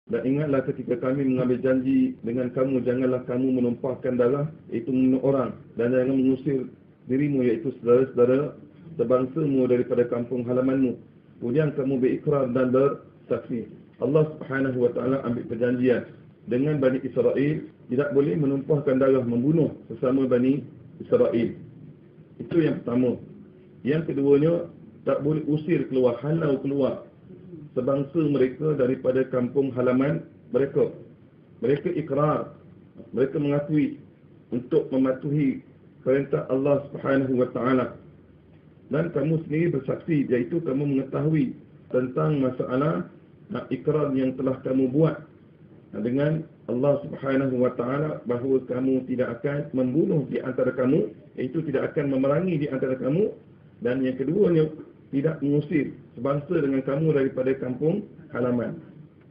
Dan ingatlah ketika kami mengambil janji dengan kamu, janganlah kamu menumpahkan darah, iaitu membunuh orang, dan jangan mengusir dirimu, iaitu saudara-saudara sebangsamu daripada kampung halamanmu. Kemudian kamu berikrar dan bersaksi. Allah Subhanahu wa taala ambil perjanjian dengan Bani Israel, tidak boleh menumpahkan darah, membunuh sesama Bani Israel. Itu yang pertama. Yang keduanya, tak boleh usir keluar, halau keluar sebangsa mereka daripada kampung halaman mereka. Mereka ikrar, mereka mengakui untuk mematuhi perintah Allah Subhanahu wa taala. Dan kamu sendiri bersaksi, iaitu kamu mengetahui tentang masalah ikrar yang telah kamu buat dengan Allah Subhanahu wa taala, bahawa kamu tidak akan membunuh di antara kamu, iaitu tidak akan memerangi di antara kamu. Dan yang keduanya, tidak mengusir sebangsa dengan kamu daripada kampung halaman.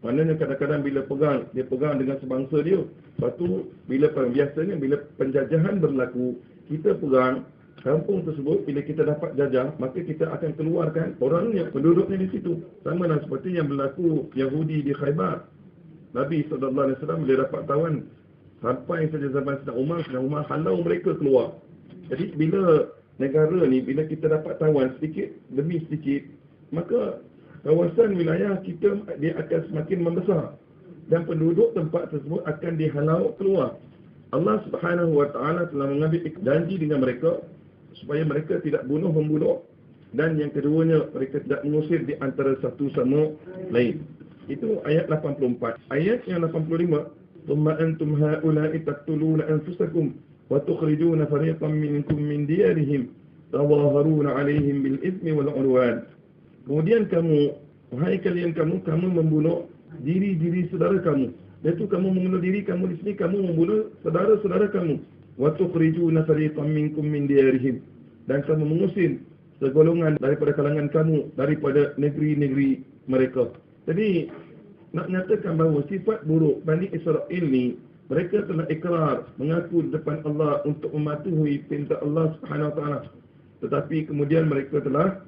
Maknanya kadang-kadang bila dia pegang dengan sebangsa dia. Lepas tu, biasanya bila penjajahan berlaku, kita pegang kampung tersebut, bila kita dapat jajah, maka kita akan keluarkan orangnya, penduduknya di situ. Sama lah seperti yang berlaku Yahudi di Khaybar. Nabi SAW bila dapat tawan, sampai saja zaman Sayyidina Umar halau mereka keluar. Jadi bila negara ni, bila kita dapat tawan sedikit demi sedikit, maka kawasan wilayah kita dia akan semakin membesar dan penduduk tempat tersebut akan dihalau keluar. Allah Subhanahu wa taala telah mengambil janji dengan mereka supaya mereka tidak bunuh-membunuh, dan yang keduanya, mereka tidak mengusir di antara satu sama lain. Itu ayat 84. Ayat yang 85, "Tsumma antum haula'i taqtuluna anfusakum wa tukhrijuna fariqan minkum min diyarihim tawaharuna 'alaihim bil itsmi wal 'udwan." Kemudian kamu, wahai kalian kamu membunuh diri-diri saudara kamu. Iaitu kamu membunuh diri kamu di sini, kamu membunuh saudara-saudara kamu. Wa tukhrijuna fariqan minkum min diyarihim, dan kamu mengusir segolongan daripada kalangan kamu daripada negeri-negeri mereka. Jadi nak nyatakan bahawa sifat buruk Bani Israel ni, mereka telah ikrar, mengaku di depan Allah untuk mematuhi perintah Allah Subhanahu wa taala. Tetapi kemudian mereka telah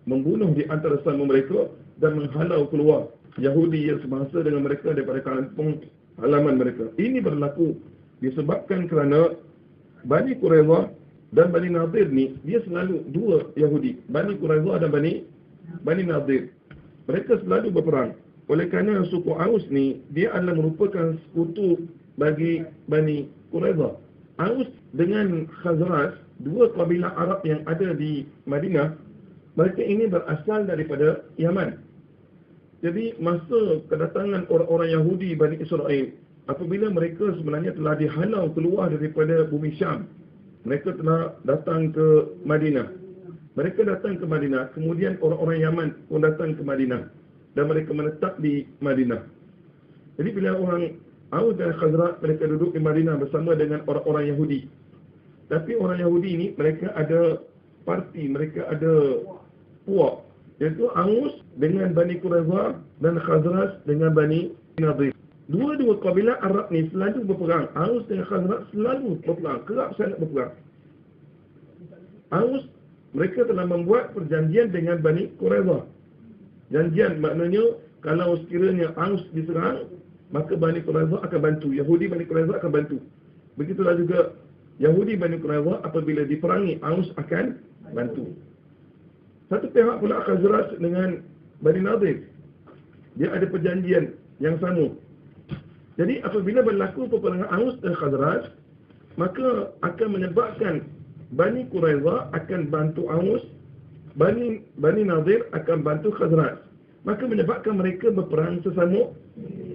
membunuh di antara sesama mereka dan menghalau keluar Yahudi yang sebangsa dengan mereka daripada kampung halaman mereka. Ini berlaku disebabkan kerana Bani Quraidah dan Bani Nadir ni, dia selalu dua Yahudi, Bani Quraidah dan Bani Nadir. Mereka selalu berperang. Oleh kerana suku Aus ni, dia adalah merupakan sekutu bagi Bani Quraidah. Aus dengan Khazraj, dua kabilah Arab yang ada di Madinah, mereka ini berasal daripada Yaman. Jadi masa kedatangan orang-orang Yahudi Bani Israel, apabila mereka sebenarnya telah dihalau keluar daripada bumi Syam, mereka telah datang ke Madinah. Mereka datang ke Madinah, kemudian orang-orang Yaman pun datang ke Madinah, dan mereka menetap di Madinah. Jadi bila orang Aus dan Khazraj, mereka duduk di Madinah bersama dengan orang-orang Yahudi. Tapi orang Yahudi ini, mereka ada parti, mereka ada puak, iaitu Aus dengan Bani Quraidah dan Khazraj dengan Bani Nadir. Dua-dua kabilah Arab ni selalu berperang. Aus dan Khazraj selalu berperang, kerap sangat berperang. Aus, mereka telah membuat perjanjian dengan Bani Quraidah. Janjian maknanya, kalau sekiranya Aus diserang, maka Bani Quraidah akan bantu. Yahudi Bani Quraidah akan bantu. Begitulah juga Yahudi Bani Quraidah apabila diperangi, Aus akan bantu. Satu pihak pula Khazraj dengan Bani Nadir, dia ada perjanjian yang sama. Jadi apabila berlaku peperangan Aus dan Khazraj, maka akan menyebabkan Bani Quraidah akan bantu Aus, Bani Nadir akan bantu Khazraj. Maka menyebabkan mereka berperang sesama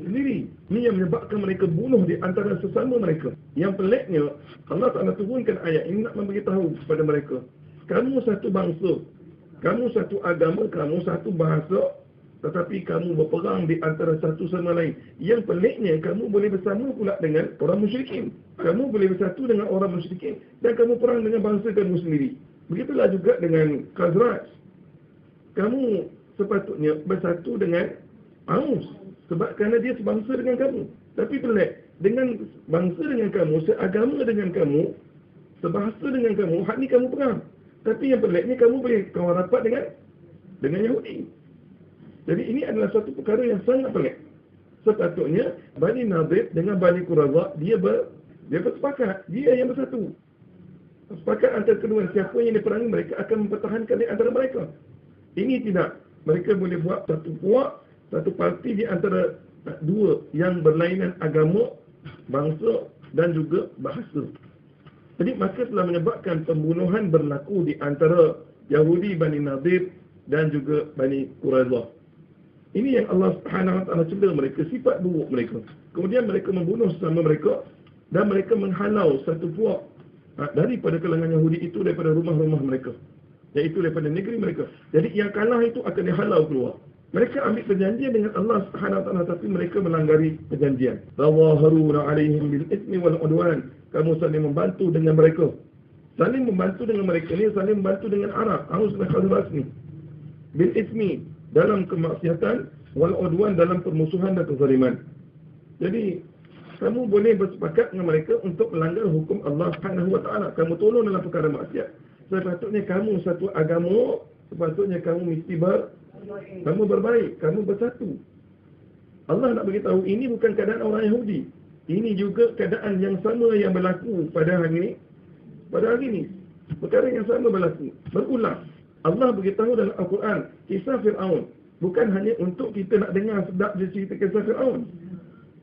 sendiri. Ini yang menyebabkan mereka bunuh di antara sesama mereka. Yang peliknya, Allah Ta'ala turunkan ayat ini nak memberitahu kepada mereka, kamu satu bangsa, kamu satu agama, kamu satu bahasa, tetapi kamu berperang di antara satu sama lain. Yang peliknya, kamu boleh bersama pula dengan orang musyrikin. Kamu boleh bersatu dengan orang musyrikin, dan kamu perang dengan bangsa kamu sendiri. Begitulah juga dengan Khazraj. Kamu sepatutnya bersatu dengan Aus, sebab kerana dia sebangsa dengan kamu. Tapi pelik, dengan bangsa dengan kamu, seagama dengan kamu, sebahasa dengan kamu, hak ni kamu perang. Tapi yang peliknya, kamu boleh kawan rapat dengan Yahudi. Jadi ini adalah satu perkara yang sangat pelik. Sepatutnya Bani Nadir dengan Bani Quraidah dia bersepakat, dia yang bersatu. Sepakat antara kedua, siapa yang diperangi mereka akan mempertahankan di antara mereka. Ini tidak. Mereka boleh buat satu puak, satu parti di antara dua yang berlainan agama, bangsa dan juga bahasa. Jadi maka telah menyebabkan pembunuhan berlaku di antara Yahudi Bani Nadir dan juga Bani Quraidah. Ini yang Allah Subhanahu Wa Taala cela mereka, sifat buruk mereka. Kemudian mereka membunuh sesama mereka dan mereka menghalau satu puak daripada kalangan Yahudi itu daripada rumah-rumah mereka, iaitu daripada negeri mereka. Jadi yang kalah itu akan dihalau keluar. Mereka ambil perjanjian dengan Allah Subhanahu Wa Taala tapi mereka melanggar perjanjian. Tawaharuna alaihim bil itsmi wal udwan. Kamu saling membantu dengan mereka. Saling membantu dengan mereka ni saling membantu dengan Arab, Aus dan Khazraj ni. Bil itsmi dalam kemaksiatan, wal udwan dalam permusuhan dan kezaliman. Jadi kamu boleh bersepakat dengan mereka untuk melanggar hukum Allah Subhanahu Wa Taala. Kamu tolong dalam perkara maksiat. Sepatutnya kamu satu agama, sepatutnya kamu mesti kamu berbaik, kamu bersatu. Allah nak beritahu ini bukan keadaan orang Yahudi. Ini juga keadaan yang sama yang berlaku pada hari ini. Pada hari ini, perkara yang sama berlaku, berulang. Allah beritahu dalam Al-Quran kisah Fir'aun. Bukan hanya untuk kita nak dengar sedap je cerita kisah Fir'aun.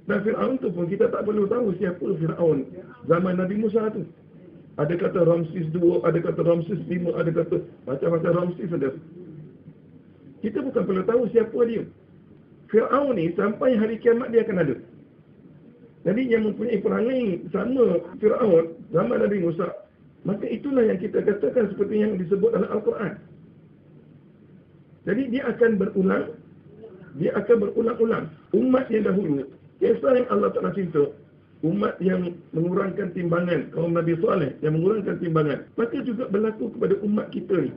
Dan Fir'aun tu pun kita tak perlu tahu siapa Fir'aun zaman Nabi Musa tu. Ada kata Ramses II, ada kata Ramses V, ada kata macam-macam Ramses ada. Kita bukan perlu tahu siapa dia. Fir'aun ni sampai hari kiamat dia akan ada. Jadi yang mempunyai perangai sama Fir'aun zaman Nabi Musa, maka itulah yang kita katakan seperti yang disebut dalam Al-Quran. Jadi dia akan berulang-ulang. Umat yang dahulu, kisah yang Allah Ta'ala cinta, umat yang mengurangkan timbangan, kaum Nabi Saleh yang mengurangkan timbangan, maka juga berlaku kepada umat kita ni,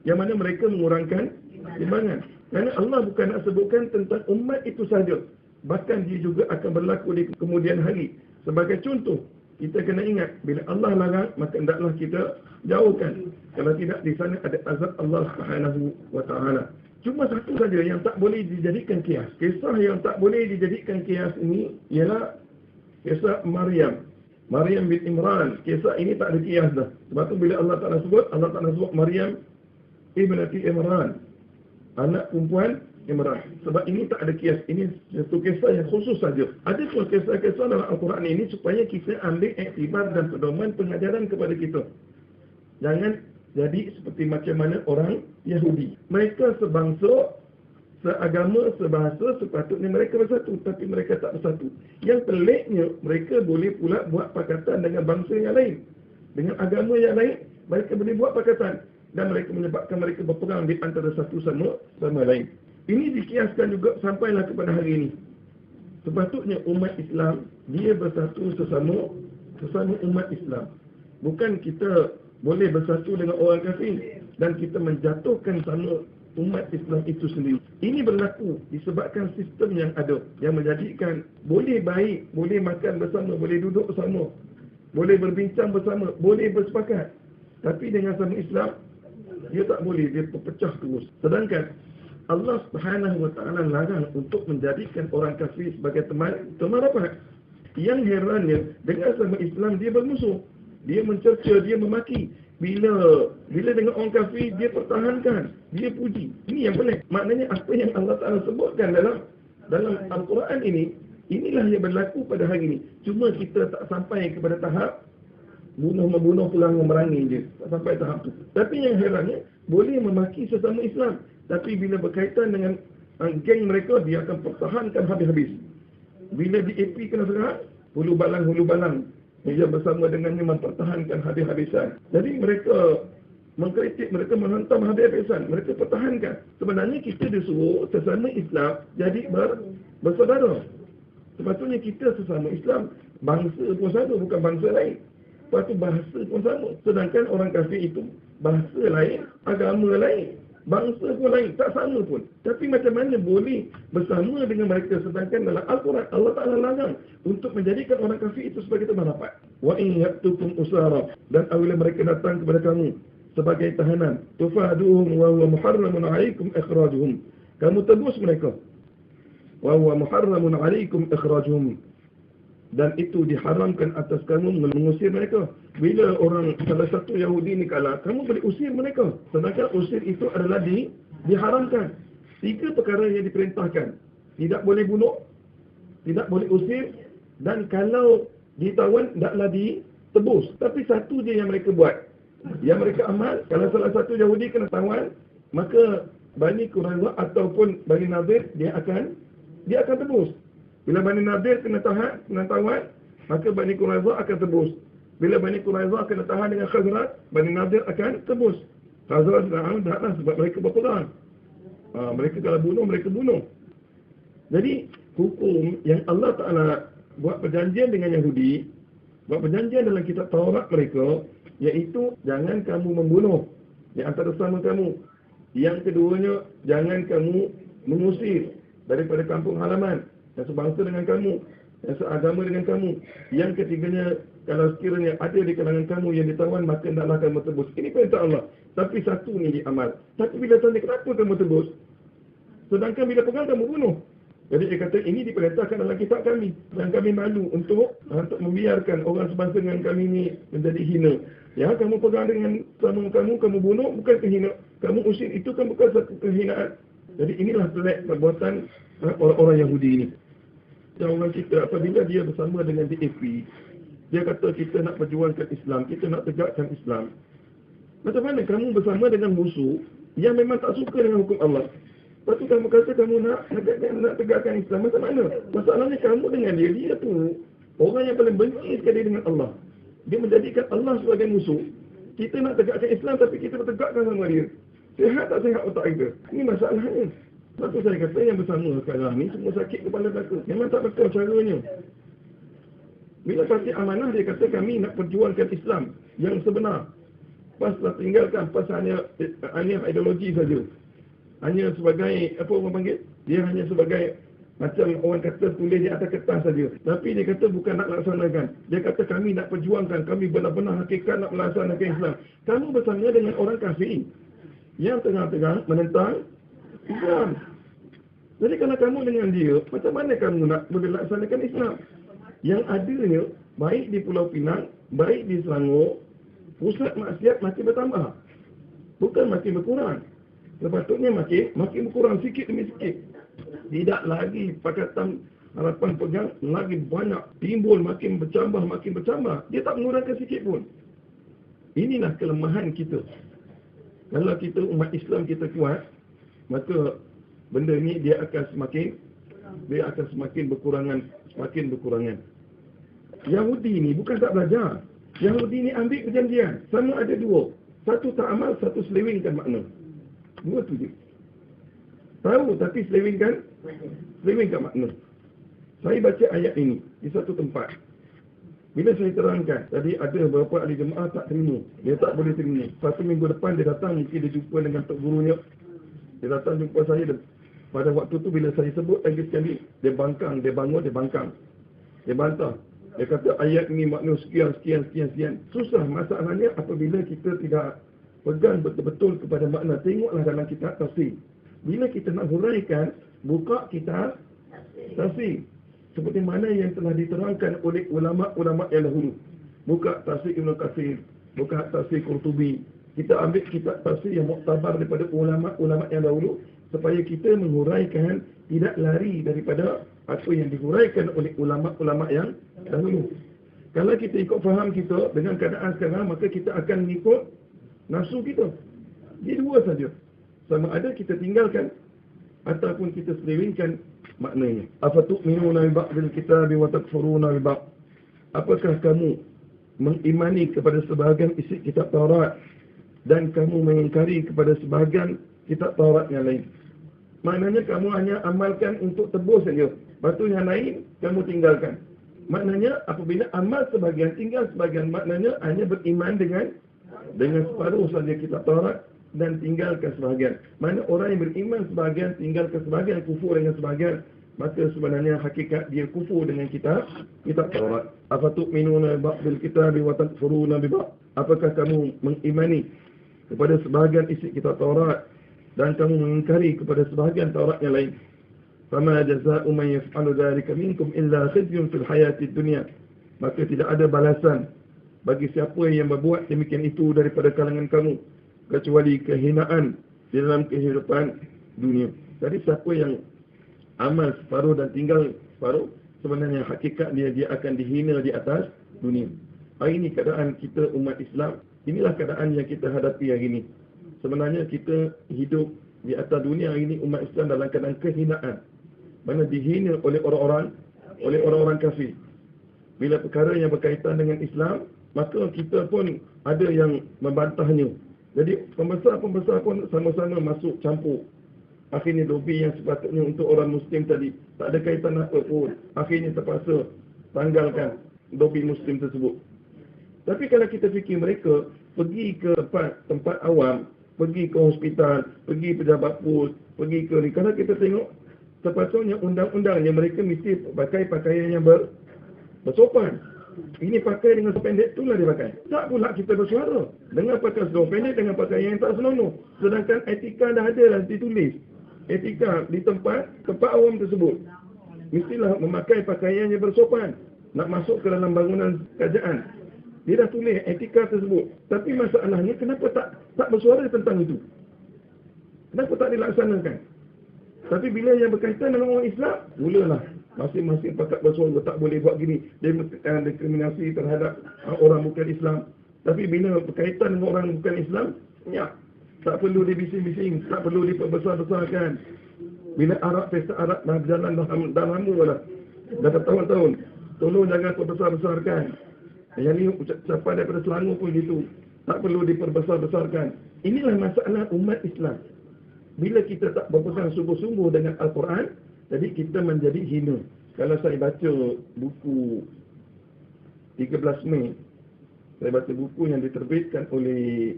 yang mana mereka mengurangkan timbangan. Kerana Allah bukan nak sebutkan tentang umat itu sahaja, bahkan dia juga akan berlaku di kemudian hari. Sebagai contoh, kita kena ingat, bila Allah larang, maka hendaklah kita jauhkan. Kalau tidak, di sana ada azab Allah Subhanahu Wa Taala. Cuma satu saja yang tak boleh dijadikan kias. Kisah yang tak boleh dijadikan kias ini ialah kisah Maryam bin Imran. Kisah ini tak ada kias dah. Sebab tu bila Allah Ta'ala sebut Maryam ibnati Imran, anak perempuan Imran. Sebab ini tak ada kias. Ini satu kisah yang khusus saja. Ada pun kisah-kisah dalam Al-Quran ini supaya kita ambil iktibar dan pedoman pengajaran kepada kita. Jangan jadi seperti macam mana orang Yahudi. Mereka sebangsa, seagama, sebahasa, sepatutnya mereka bersatu. Tapi mereka tak bersatu. Yang peliknya, mereka boleh pula buat pakatan dengan bangsa yang lain. Dengan agama yang lain, mereka boleh buat pakatan. Dan mereka menyebabkan mereka berperang di antara satu sama lain. Ini dikiaskan juga sampailah kepada hari ini. Sepatutnya umat Islam, dia bersatu sesama umat Islam. Bukan kita boleh bersatu dengan orang kafir dan kita menjatuhkan sama umat Islam itu sendiri. Ini berlaku disebabkan sistem yang ada, yang menjadikan boleh baik, boleh makan bersama, boleh duduk bersama, boleh berbincang bersama, boleh bersepakat. Tapi dengan sama Islam, dia tak boleh, dia terpecah terus. Sedangkan Allah Subhanahu Wa Taala larang untuk menjadikan orang kafir sebagai teman rapat. Yang herannya, dengan sama Islam dia bermusuh. Dia mencerca, dia memaki. Bila dengan orang kafir, dia pertahankan, dia puji. Ini yang pelik. Maknanya apa yang Allah Ta'ala sebutkan dalam Al-Quran ini, inilah yang berlaku pada hari ini. Cuma kita tak sampai kepada tahap membunuh pulang memerangi je. Tak sampai tahap tu. Tapi yang herannya, boleh memaki sesama Islam. Tapi bila berkaitan dengan geng mereka, dia akan pertahankan habis-habis. Bila di AP kena serang, hulu balang. Dia bersama dengannya mempertahankan habis-habisan. Jadi mereka mengkritik, mereka menghantam habis-habisan. Mereka pertahankan. Sebenarnya kita disuruh sesama Islam jadi bersaudara. Sepatutnya kita sesama Islam, bangsa pun sama, bukan bangsa lain. Lepas tu bahasa pun sama. Sedangkan orang kafir itu bahasa lain, agama lain, bangsa pun lain, tak sama pun. Tapi macam mana boleh bersama dengan mereka, sedangkan dalam Al-Quran Allah Ta'ala larang untuk menjadikan orang kafir itu sebagai teman rapat. Wa in ya'tukum usara, dan apabila mereka datang kepada kamu sebagai tahanan, tufaduhum wa huwa muharramun 'alaikum ikhrajuhum, kamu tebus mereka. wa huwa muharramun 'alaikum ikhrajuhum. Dan itu diharamkan atas kamu mengusir mereka. Bila orang salah satu Yahudi ni kalah, kamu boleh usir mereka. Sedangkan usir itu adalah diharamkan. 3 perkara yang diperintahkan. Tidak boleh bunuh, tidak boleh usir, dan kalau ditawan, taklah ditebus. Tapi satu je yang mereka buat, yang mereka amal. Kalau salah satu Yahudi kena tawan, maka Bani Quraidah ataupun Bani Nadir dia akan tebus. Bila Bani Nadir kena tawan, maka Bani Quraidah akan tebus. Bila Bani Quraidah kena tahan dengan Khazraj, Bani Nadir akan tebus. Khazraj dan Audah sebab mereka berperang. Mereka kalau bunuh, mereka bunuh. Jadi hukum yang Allah Ta'ala buat perjanjian dengan Yahudi, buat perjanjian dalam kitab Taurat mereka, iaitu jangan kamu membunuh di antara sesama kamu. Yang keduanya, jangan kamu mengusir daripada kampung halaman yang sebangsa dengan kamu, yang seagama dengan kamu. Yang ketiganya, kalau sekiranya ada di kalangan kamu yang ditawan, maka hendaklah kamu tebus. Ini perintah Allah. Tapi satu ni diamal. Tapi bila tanya kenapa kamu tebus, sedangkan bila pegang kamu bunuh. Jadi dia kata ini diperintahkan dalam kitab kami, dan kami malu untuk membiarkan orang sebangsa dengan kami ni menjadi hina. Ya, kamu pegang dengan sama kamu bunuh, bukan kehina. Kamu usir, itu kan bukan satu kehinaan. Jadi inilah pelik perbuatan orang-orang Yahudi ini. Yang orang kita apabila dia bersama dengan DAP, dia kata kita nak perjuangkan Islam, kita nak tegakkan Islam. Macam mana kamu bersama dengan musuh yang memang tak suka dengan hukum Allah? Lepas tu kamu kata kamu nak tegakkan Islam. Macam mana? Masalahnya kamu dengan dia tu orang yang paling benci sekali dengan Allah. Dia menjadikan Allah sebagai musuh. Kita nak tegakkan Islam tapi kita bertegakkan sama dia. Sihat tak sihat otak kita? Ini masalahnya. Lepas tu saya kata yang bersama sekarang ni semua sakit kepala belaka. Memang tak betul caranya. Bila parti amanah dia kata kami nak perjuangkan Islam yang sebenar. Pas lah tinggalkan, pas hanya ideologi saja. Hanya sebagai, apa orang panggil? Dia hanya sebagai, macam orang kata tulis di atas kertas saja. Tapi dia kata bukan nak laksanakan. Dia kata kami nak perjuangkan, kami benar-benar hakikat nak melaksanakan Islam. Kamu bersama dengan orang kafir yang tengah-tengah menentang Islam. Jadi kalau kamu dengan dia, macam mana kamu nak boleh laksanakan Islam? Yang adanya, baik di Pulau Pinang, baik di Selangor, pusat maksiat makin bertambah. Bukan makin berkurang. Sepatutnya makin berkurang sikit demi sikit. Tidak lagi Pakatan Harapan pegang, lagi banyak timbul, makin bercambah. Dia tak mengurangkan sikit pun. Inilah kelemahan kita. Kalau kita umat Islam kita kuat, maka benda ni dia akan semakin berkurangan. Yahudi ni bukan tak belajar. Yahudi ni ambil perjanjian. Sama ada dua. Satu tak amal, satu selewengkan makna. Dua tu je. Tahu tapi selewengkan makna. Saya baca ayat ini di satu tempat. Bila saya terangkan, tadi ada beberapa ahli jemaah tak terima. Dia tak boleh terima. Satu minggu depan dia datang, mungkin dia jumpa dengan tok gurunya. Dia datang jumpa saya. Pada waktu tu bila saya sebut lagi sekali, dia bangkang, dia bangun, dia bangkang. Dia bantah. Dia kata ayat ini makna sekian. Susah masalahnya apabila kita tidak pegang betul-betul kepada makna. Tengoklah dalam kitab tafsir. Bila kita nak huraikan, buka kitab tafsir. Seperti mana yang telah diterangkan oleh ulama-ulama yang dahulu. Buka tafsir Ibn Katsir, buka tafsir Qurtubi. Kita ambil kitab tafsir yang muktabar daripada ulama-ulama yang dahulu, supaya kita menghuraikan, tidak lari daripada apa yang dihuraikan oleh ulama-ulama yang dahulu. Kalau kita ikut faham kita dengan keadaan sekarang, maka kita akan mengikut nafsu kita. Dia dua saja. Sama ada kita tinggalkan ataupun kita selewengkan maknanya. Afatu'minuna bi ba'dil kitabi wa takfuruna bi ba'd. Apakah kamu mengimani kepada sebahagian isi kitab Taurat dan kamu mengingkari kepada sebahagian kitab Taurat yang lain? Maknanya kamu hanya amalkan untuk tebus saja. Lepas tu yang lain kamu tinggalkan. Maknanya apabila amal sebahagian, tinggal sebahagian, maknanya hanya beriman dengan separuh saja kitab Taurat dan tinggalkan sebahagian. Mana orang yang beriman sebahagian, tinggalkan sebahagian, kufur dengan sebahagian, maka sebenarnya hakikat dia kufur dengan kitab Taurat. Afatu'minuna ba'dil kitabi wa takfuruna bi ba'd. Apakah kamu mengimani kepada sebahagian isi kitab Taurat dan kamu mengingkari kepada sebahagian Taurat yang lain? Fama jazaa'u man yaf'alu dzalika minkum illa khizyun fil hayatid dunya. Maka tidak ada balasan bagi siapa yang berbuat demikian itu daripada kalangan kamu kecuali kehinaan di dalam kehidupan dunia. Jadi siapa yang amal separuh dan tinggal separuh, sebenarnya hakikat dia akan dihina di atas dunia. Hari ini keadaan kita umat Islam, inilah keadaan yang kita hadapi hari ini. Sebenarnya kita hidup di atas dunia hari ini, umat Islam dalam keadaan kehinaan. Mana dihina oleh orang-orang kafir. Bila perkara yang berkaitan dengan Islam, maka kita pun ada yang membantahnya. Jadi pembesar-pembesar pun sama-sama masuk campur. Akhirnya lobi yang sepatutnya untuk orang Muslim tadi tak ada kaitan apa pun, akhirnya terpaksa tanggalkan lobi Muslim tersebut. Tapi kalau kita fikir mereka pergi ke tempat awam, pergi ke hospital, pergi pejabat pos, pergi ke ni, kalau kita tengok sepatutnya undang-undangnya mereka mesti pakai pakaian yang bersopan. Ini pakai dengan sependek itulah dia pakai. Tak pula kita bersuara dengan pakai seluar pendek dengan pakaian yang tak senonoh. Sedangkan etika dah ada lah ditulis. Etika di tempat awam tersebut mestilah memakai pakaian yang bersopan. Nak masuk ke dalam bangunan kerajaan, dia dah tulis etika tersebut. Tapi masalahnya kenapa tak bersuara tentang itu? Kenapa tak dilaksanakan? Tapi bila yang berkaitan dengan orang Islam, mulalah masing-masing pakat bersuara tak boleh buat gini. Dia diskriminasi terhadap orang bukan Islam. Tapi bila berkaitan dengan orang bukan Islam, ya, tak perlu dibising-bising, tak perlu diperbesar-besarkan. Bila pesta Arab dah berjalan dah lama lah, dah bertahun-tahun, tolong jangan perbesar-besarkan. Yang ni ucapan daripada Selangor pun gitu, tak perlu diperbesar-besarkan. Inilah masalah umat Islam. Bila kita tak berpegang sungguh-sungguh dengan Al-Quran, jadi kita menjadi hina. Kalau saya baca buku 13 Mei, saya baca buku yang diterbitkan oleh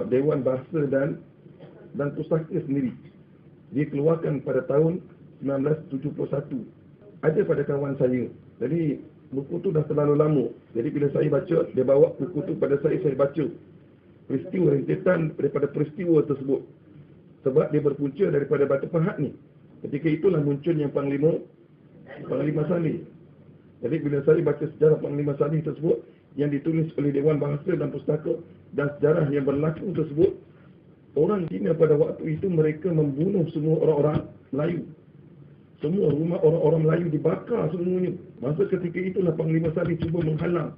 Dewan Bahasa dan Pustaka sendiri. Dia keluarkan pada tahun 1971. Ada pada kawan saya. Jadi buku tu dah terlalu lama. Jadi bila saya baca, dia bawa buku tu pada saya baca peristiwa rentetan daripada peristiwa tersebut. Sebab dia berpunca daripada Batu Pahat ni. Ketika itulah munculnya Panglima Saleh. Jadi bila saya baca sejarah Panglima Saleh tersebut yang ditulis oleh Dewan Bahasa dan Pustaka dan sejarah yang berlaku tersebut, orang Cina pada waktu itu mereka membunuh semua orang-orang Melayu. Semua rumah orang-orang Melayu dibakar semuanya. Masa ketika itulah Panglima Saleh cuba menghalang.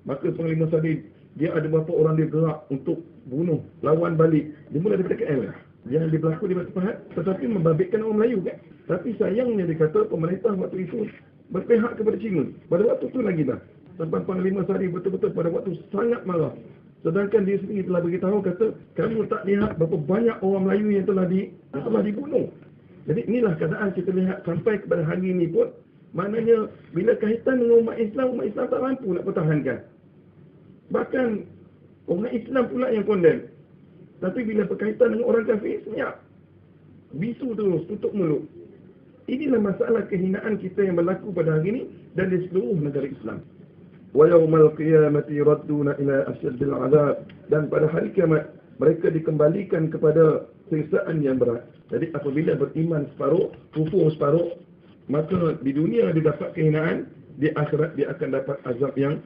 Maka Panglima Saleh, dia ada beberapa orang dia gerak untuk bunuh, lawan balik. Dia mula daripada KL. Yang berlaku di Batu Pahat, tetapi membabitkan orang Melayu kan. Tapi sayangnya dia kata pemerintah waktu itu berpihak kepada Cina. Pada waktu itu lagi dah. Sampai Panglima Saleh betul-betul pada waktu sangat marah. Sedangkan dia sendiri telah beritahu kata, kamu tak lihat berapa banyak orang Melayu yang telah dibunuh. Jadi inilah keadaan kita lihat sampai kepada hari ini pun. Maknanya bila kaitan dengan umat Islam tak mampu nak pertahankan. Bahkan umat Islam pula yang condemn. Tapi bila berkaitan dengan orang kafir, senyap. Bisu terus, tutup mulut. Inilah masalah kehinaan kita yang berlaku pada hari ini dan di seluruh negara Islam. Wa yawmal qiyamati radduna ila asyaddil azab. Dan pada hari kiamat, mereka dikembalikan kepada siksaan yang berat. Jadi apabila beriman separuh, kufur separuh, maka di dunia dia dapat kehinaan, di akhirat dia akan dapat azab yang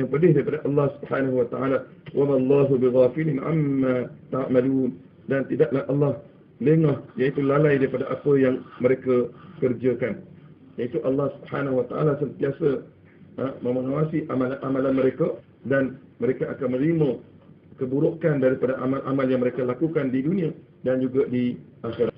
pedih daripada Allah Subhanahu wa taala. Wa mallahu bighafilin amma ta'malun. Dan tidaklah Allah lengah, iaitu lalai daripada apa yang mereka kerjakan. Iaitu Allah Subhanahu wa taala sentiasa mengawasi amalan-amalan mereka dan mereka akan menerima keburukan daripada amal-amal yang mereka lakukan di dunia dan juga di akhirat.